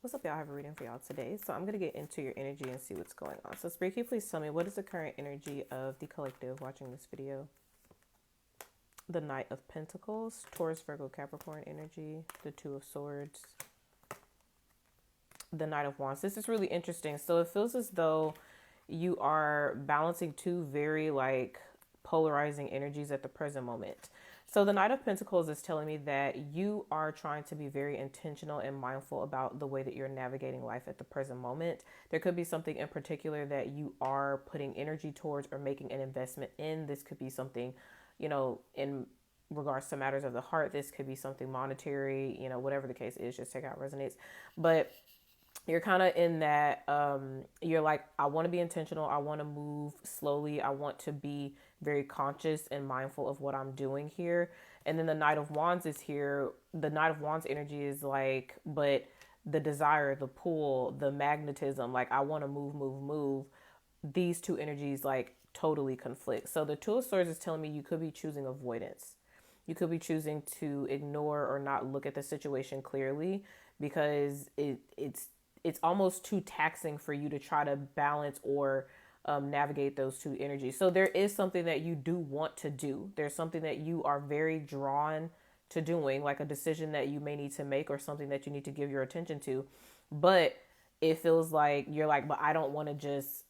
What's up, y'all? I have a reading for y'all today. So I'm going to get into your energy and see what's going on. So Spirit, can you please tell me what is the current energy of the collective watching this video? The Knight of Pentacles, Taurus, Virgo, Capricorn energy, the Two of Swords, the Knight of Wands. This is really interesting. So it feels as though you are balancing two very polarizing energies at the present moment. So the Knight of Pentacles is telling me that you are trying to be very intentional and mindful about the way that you're navigating life at the present moment. There could be something in particular that you are putting energy towards or making an investment in. This could be something, in regards to matters of the heart. This could be something monetary, whatever the case is, just take out resonates. But you're kind of in that you're like, I want to be intentional, I want to move slowly, I want to be very conscious and mindful of what I'm doing here. And then the Knight of Wands is here. The Knight of Wands energy is like, but the desire, the pull, the magnetism, like I want to move, these two energies like totally conflict. So the Two of Swords is telling me you could be choosing avoidance. You could be choosing to ignore or not look at the situation clearly because it's almost too taxing for you to try to balance or navigate those two energies. So there is something that you do want to do. There's something that you are very drawn to doing, like a decision that you may need to make or something that you need to give your attention to. But it feels like you're like, but I don't want to just,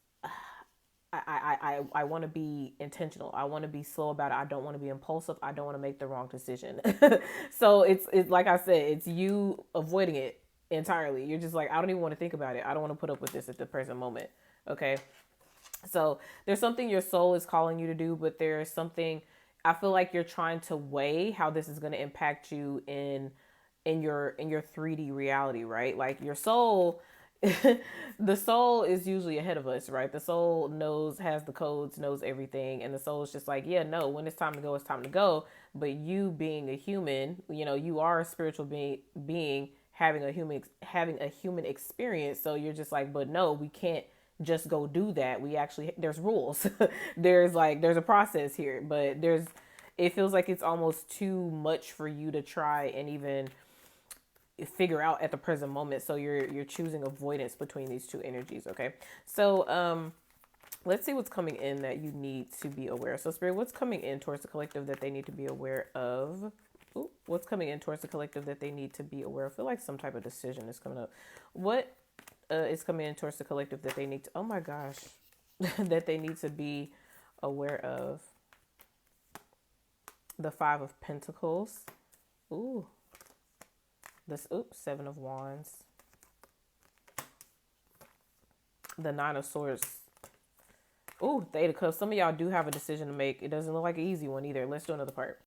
I want to be intentional. I want to be slow about it. I don't want to be impulsive. I don't want to make the wrong decision. So it's like I said, it's you avoiding it entirely. You're just like, I don't even want to think about it. I don't want to put up with this at the present moment. Okay. So there's something your soul is calling you to do, but there's something I feel like you're trying to weigh how this is going to impact you in your 3D reality, right? Like your soul, the soul is usually ahead of us, right? The soul has the codes, knows everything, and the soul is just like, yeah, no, when it's time to go, it's time to go. But you being a human, you are a spiritual being having a human experience. So you're just like, but no, we can't just go do that. We actually, there's rules. there's a process here, but it feels like it's almost too much for you to try and even figure out at the present moment. So you're choosing avoidance between these two energies. Okay. So let's see what's coming in that you need to be aware. So Spirit, what's coming in towards the collective that they need to be aware of? Ooh, what's coming in towards the collective that they need to be aware of? I feel like some type of decision is coming up. What is coming in towards the collective that they need to, oh my gosh, that they need to be aware of? The Five of Pentacles. Ooh. Seven of Wands. The Nine of Swords. Ooh, Eight of Cups. Some of y'all do have a decision to make. It doesn't look like an easy one either. Let's do another part.